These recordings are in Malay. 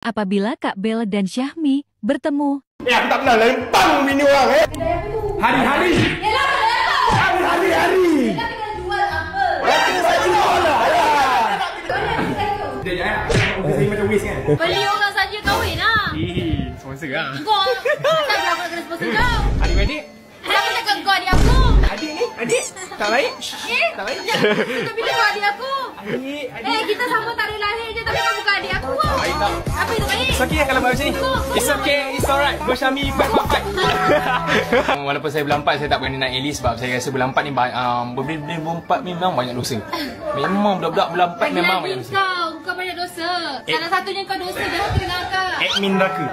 apabila Kak Bella dan Syahmi bertemu. Aku tak pernah lempang bini orang Hari-hari. Yelah, Hari-hari. yelah kita jual apa? Laki saya jual lah. Sekejap je aku saya macam waste kan. Beli orang saja kahwin lah. Sponsor lah. Kau tak aku nak kena sponsor kau. Adik-adik. Kenapa cakap kau adik aku? Adik ni, adik. Tak baik? Tak baik? Kau bila kau adik aku? Adik. Kita sama tarikh lahir je tapi kau bukan adik aku. Baik tak? Apa itu baik? It's okay kalau buat macam ni. It's okay, it's alright. Go Syahmi, fight. Walaupun saya bulan 4, saya tak berani naik Eli sebab saya rasa bulan 4 ni bulan 4 memang banyak dosa. Memang budak-budak bulan 4 memang banyak dosa. Kau banyak dosa. Salah satunya kau dosa dah kena akak. Admin neraka.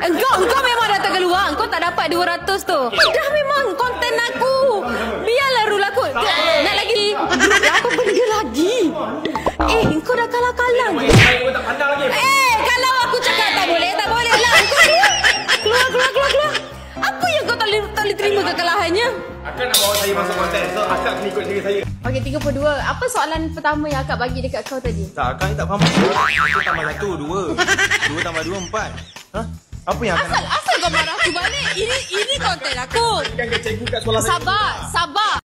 Engkau memang datang keluar. Engkau tak dapat 200 tu. Dah memang konten aku. Biarlah rule aku. Nak lagi grup apa benda lagi? Engkau dah kalah-kalah. Saya pun tak pandang lagi. Kalau aku cakap tak boleh lah. Engkau keluar. Apa yang kau tak boleh terima kekalahannya? Akak nak bawa saya masuk konten. So akak kena ikut cerita saya. Okey, 32. Apa soalan pertama yang akak bagi dekat kau tadi? Tak, akak ni tak faham. 1 tambah 1, 2. 2 tambah 2, 4. Ha? Apa yang akak nak? Asal kau marah aku balik? Ini konten aku. Kan cikgu kat sekolah saya. Sabar.